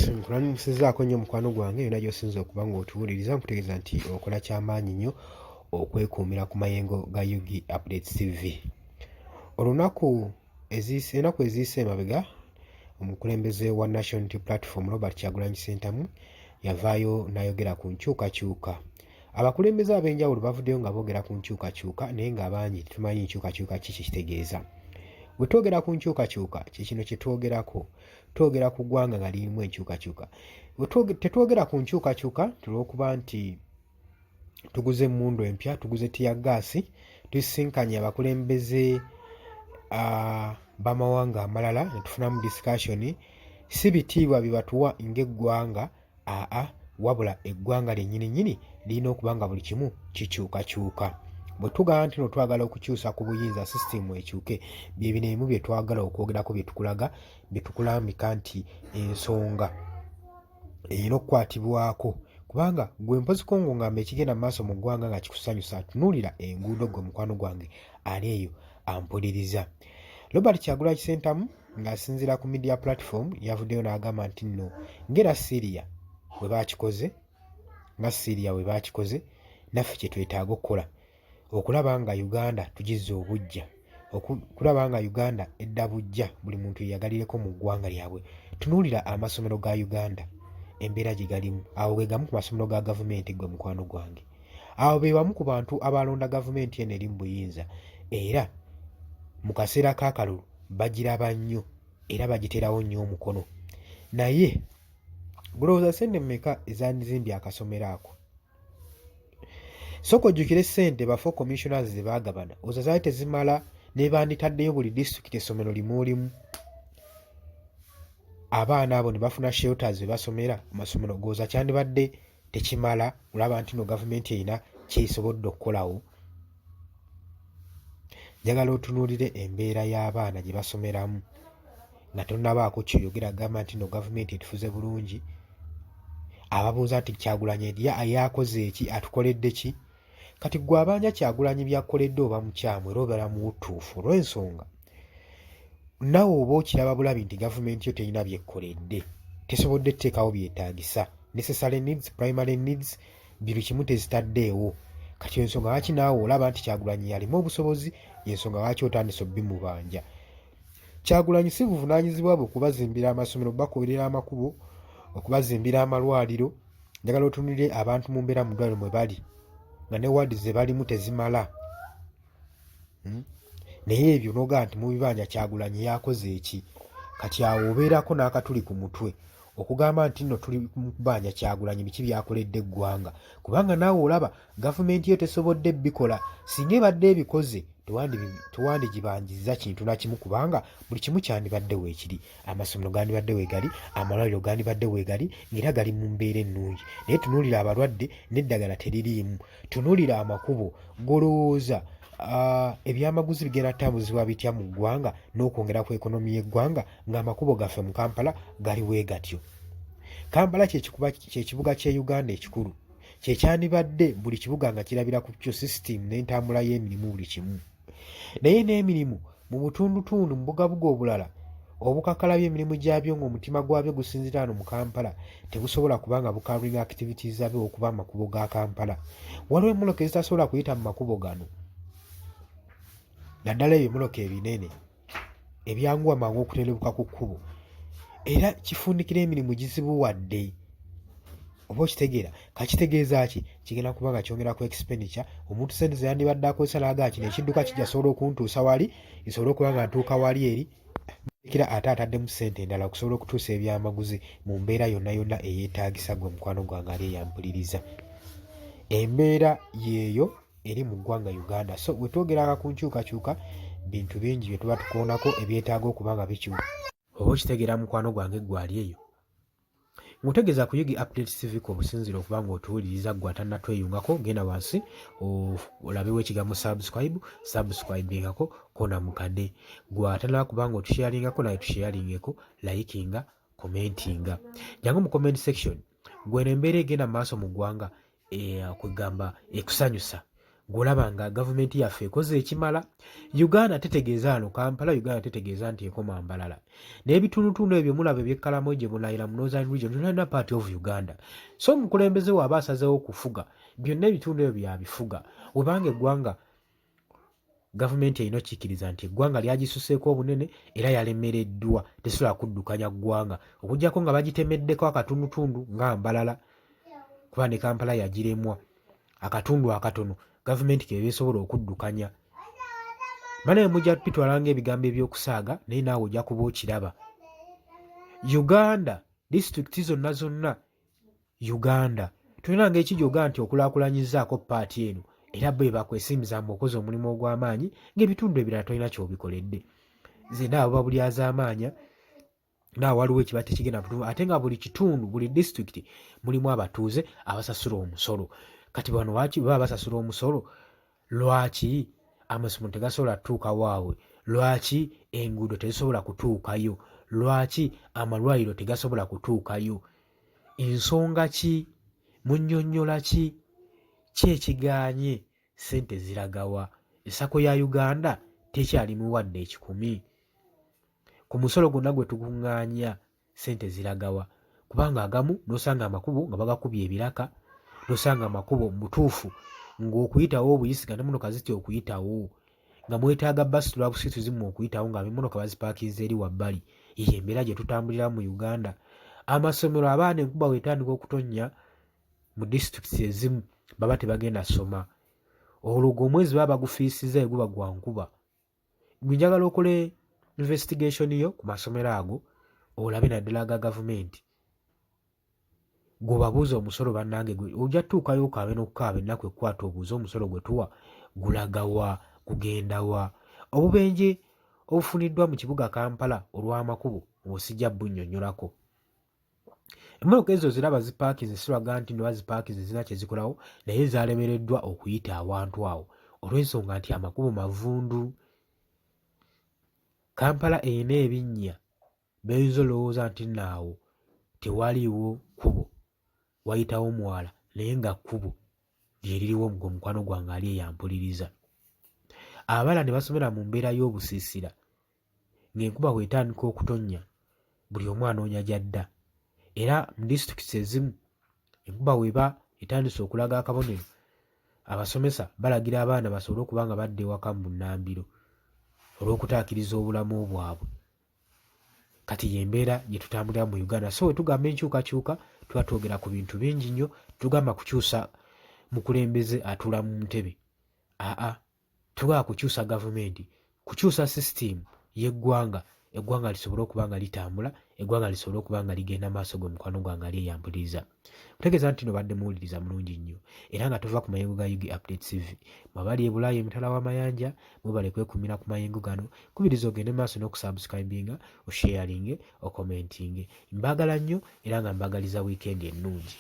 Nkulambisizaako nnyo mukwano gwange yonna gy'osinza okuba ng'otuwuliriza nkutegeeza nti okola ky'amaanyi nnyo okwekuumira ku mayengo ga Yugi Updates TV. Ennaku eziyise emabega omukulembeze wa National Unity Platform Robert Kyagulanyi Ssentamu yavaayo n'ayogera ku nkyukakyuka. Abakulembeze ab'enjawulo bavuddeyo nga boogera ku nkyukakyuka naye ng'abangi tetumanyi nkyukakyuka ki kitegeeza. Bwe twogera ku nkyukakyuka kino kye twogerako. Twogera ku ggwanga nga lirimu enkyukakyuka. Tetwogera ku nkyukakyuka olw'okuba nti tuguze emmundu empya, tuguze tiyaggaasi, tusisinkanye abakulembeze b'amawanga amalala ne tufunamu discussion. Si bitiibwa bye batuwa ng'eggwanga, wabula eggwanga lyennyini lirina okuba nga buli kimu kikyukakyuka. Bwe tugamba nti no twagala okukyusa ku buyinza sisitimu ekyuke, bye bino ebimu bye twagala okwogerako bye tukulambika nti ensonga erina okukwatibwako. Kubanga gwe mpoziko ng'ongamba ekigenda mu maaso mu ggwanga nga kikusanyusa, tunuulira enguudo gwe mukwano gwange ali eyo ampuliriza. Robert Kyagulanyi Ssentamu ng'asinziira ku media platform yavuddeyo n'agamba nti nno ng'era Syria bwe baakikoze naffe kye twetaaga okukola okulaba nga Uganda tugizza obuggya, okulaba nga Uganda edda buggya, buli muntu yeyagalireko mu ggwanga lyabwe. Tunuulira amasomero ga Uganda embeera gye galimu. Awo ge gamu ku masomero ga gavumenti gwe mukwano gwange. Awo be bamu ku bantu abalonda gavumenti eno eri mu buyinza, era mu kaseera k'akalulu bagiraba nnyo era bagiterawo nnyo omukono. Naye gulowooza ssente mmeka ezandizimbye akasomero ako? Sooka ojjukire ssente bafo commissioners ze baagabana, ozo zaali tezimala ne banditaddeyo buli disitulikiti essomero limu. Abaana abo ne bafuna shelters be basomera mu masomero, gooza kyandibadde tekimala. Olaba nti no gavumenti erina kyesobodde okukolawo. Njagala otunuulire embeera y'abaana gye basomeramu nga tonnabaako kyoyogera, gamba nti no gavumenti etufuze bulungi. Ababuuza nti Kyagulanyi yakoze eki, atukoledde ki? Kati gwe abanja Kyagulanyi by'akoledde oba mukyamu era obeera muwutuufu, olw'ensonga nawe oba okiraba bulabi nti gavumenti yo terina byekkoledde, tesobodde tteekawo byetaagisa. Necessary needs, primary needs, buli kimu tezitaddeewo. Kati ensonga lwaki naawe olaba nti Kyagulanyi yalimu obusobozi, yensonga lwaki otandise obbimubanja. Kyagulanyi si buvunaanyizibwa bwe okubazimbira amasomero, bakuberera amakubo, okubazimbira amalwaliro. Njagala otunulire abantu mu mbeera mu ddwaliro mwe bali nga ne waadi ze balimu tezimala. Naye ebyo n'ogamba nti mu bibanja Kyagulanyi yakoze eki? Kati awo obeerako n'akatuli ku mutwe okugamba nti nno tuli mu kubanja Kyagulanyi biki byakoledde eggwanga, kubanga naawe olaba gavumenti yo tesobodde bikola. Singa ebadde ebikoze tewandigibanjizza kintu na kimu, kubanga buli kimu kyandibadde weekiri. Amasomero gandibadde weegali, amalwaliro gandibadde weegali, ng'era gali mu mbeera ennungi. Naye tunuulira abalwadde n'eddagala teririimu. Tunuulira amakubo. Golowooza ebyamaguzi bigenda tambuzibwa bitya mu ggwanga n'okwongera ku ekonomi y'eggwanga ng'amakubo gaffe mu Kampala gali bwe gatyo? Kampala ky'ekibuga ky'e Uganda ekikulu, kyekyandibadde buli kibuga nga kirabira ku kyo sisitimu n'entambula y'emirimu buli kimu. Naye n'emirimu mu butundutundu mu bugabuga obulala obukakalabya emirimu gyabyo ng'omutima gwabyo gusinzira wano mu Kampala tebusobola kubanga bukalinga activities zabyo okuba amakubo ga Kampala. Waliwo emmoloka ezitasobola kuyita mu makubo gano, naddala ebyo emmoloka ebinene ebyanguwa mangu okutendebuka ku kkubo, era kifundikira emirimu gizibuwadde. Oba okitegeera? Kakitegeeza ki? Kigenda kuba nga kyongera ku expenditure. Omuntu sente ze yandibadde akozesa n'agaa kino ekidduka kijja sobola okuntuusa wali, esobole okuba nga ntuuka wali eri, kira ate ataddemu ssente endala okusobola okutuusa ebyamaguzi mu mbeera yonna eyeetaagisa gwe mukwano gwange ali eyampuliriza. Embeera yeeyo eri mu ggwanga Uganda. So bwe twogeranga ku nkyukakyuka, bintu bingi bye tuba tukoonako ebyetaaga okuba nga bikyuka. Oba okitegeera mukwano gwange gwali eyo? Ngutegeeza ku Yugi Updates TV ko obusinzira okuba ng'otuwuliriza. Gwe atannatweyungako genda wansi olabewo ekigambo subscribingako kona mukadde. Gwe atannakuba ng'otusharelingako naye tusharelingeko, likinga, commentinga. Jangu mu comment section gwe embeera egenda mu maaso mu ggwanga kwegamba ekusanyusa. ng'olaba nga gavumenti yaffe ekoze ekimala. Uganda tetegeeza wano Kampala, Uganda tetegeeza nti ekoma Mbalala. N'ebitundutundu ebyo mulaba eby'Ekalamoja Bunaayira mu Northern Region byonna part of Uganda. So omukulembeze waaba asazeewo okufuga byonna ebitundu ebyo byabifuga. Webanga eggwanga gavumenti erina okkikkiriza nti eggwanga lyagisuseeko obunene era yalemereddwa, tesobola kuddukanya ggwanga okuggyako nga bagitemeddeko akatundutundu nga Mbalala, kuba ne Kampala yagiremwa akatundu akatono, gavumenti kebe esobola okuddukanya. Banaye mujja bitwala ng'ebigambo eby'okusaaga naye naawe ojja kuba okiraba. Uganda disitulikiti zonna Uganda tulina ng'ekijooga nti okulaakulanyizaako paati eno era bwe bakwesimbiza mu okozi omulimu ogw'amaanyi ng'ebitundu ebirala tolina ky'obikoledde. Nze naawe babulyazaamaanya naawe waliwo ekiba tekigenda butuufu ate nga buli kitundu buli disitulikiti mulimu abatuuze abasasula omusolo. Kati bano lwaki baba basasula omusolo? Lwaki amasomero tegasobola kutuuka waabwe? Lwaki enguudo tezisobola kutuukayo? Lwaki amalwaliro tegasobola kutuukayo? Ensonga ki? Munnyonnyola ki? Ki ekigaanye? Ssente ziragawa? Essako ya Uganda tekyalimu wadde ekikumi. Ku musolo gwonna gwe tukuŋŋaanya ssente ziragawa? Kubanga agamu n'osanga amakubo nga bagakubye ebiraka, n'osanga amakubo mutuufu ng'okuyitawo obuyisi nga n'emmotoka zitya okuyitawo, nga mwetaaga basi lwabusiitu zimu okuyitawo nga emmotoka bazipaakinze eri wabbali. Eyo embeera gye tutambulira mu Uganda. Amasomero abaana enkuba weetandika okutonnya mu disitulikiti ezimu baba tebagenda ssoma. Olwo omwezi baba bagufiisiza guba gwa nkuba. Gwe njagala okole investigation yo ku masomero ago olabe naddala aga gavumenti. Gwebabuuza omusolo bannange gwe ojja tutuukayo okaabe n'okukaaba ennaku ekkwata obuuza omusolo gwe tuwa gulagawa, gugendawa? Obubenje obufuniddwa mu kibuga Kampala olw'amakubo osijja bunnyonnyolako. Emmotoka ezo ziraba zipaakinze siraga nti ne bazipaakinze zirina kye zikolawo naye zaalemereddwa okuyita awantu awo olw'ensonga nti amakubo mavundu. Kampala erina ebinnya b'oyinza olowooza nti naawo tewaliiwo kkubo, wayitawo mwala naye nga kkubo lye liriwo gwe mukwano gwange ali eyampuliriza. Abala ne basomera mu mbeera y'obusiisira ng'enkuba bw'etandika okutonnya buli omu anoonya gy'adda. Era mu disitulikiti ezimu enkuba bw'eba etandise okulaga akabonero, abasomesa balagira abaana basobole okuba nga badda ewaka mu bunnambiro olw'okutaakiriza obulamu bwabwe. Kati y'embeera gye tutambulira mu Uganda. So we tugamba enkyukakyuka tuba twogera ku bintu bingi nnyo, tugamba kukyusa mukulembeze atuula mu ntebe. Tugamba kukyusa gavumenti, kukyusa sisitimu y'eggwanga, eggwanga lisobole okuba nga litambula, eggwanga lisobole okuba nga ligenda maaso gwe mukwano gwange ali eyampuliriza. Kutegeeza nti no badde muwuliriza mulungi nnyo era nga tuva ku mayengo ga UG Updates TV. Mabali ebulayi emitala w'amayanja mwebale kwekumira ku mayengo gano. Kubiriza ogende maaso n'okusubscribinga, osharinge, okomentinge. Mbagala nnyo era nga mbagaliza weekend ennungi.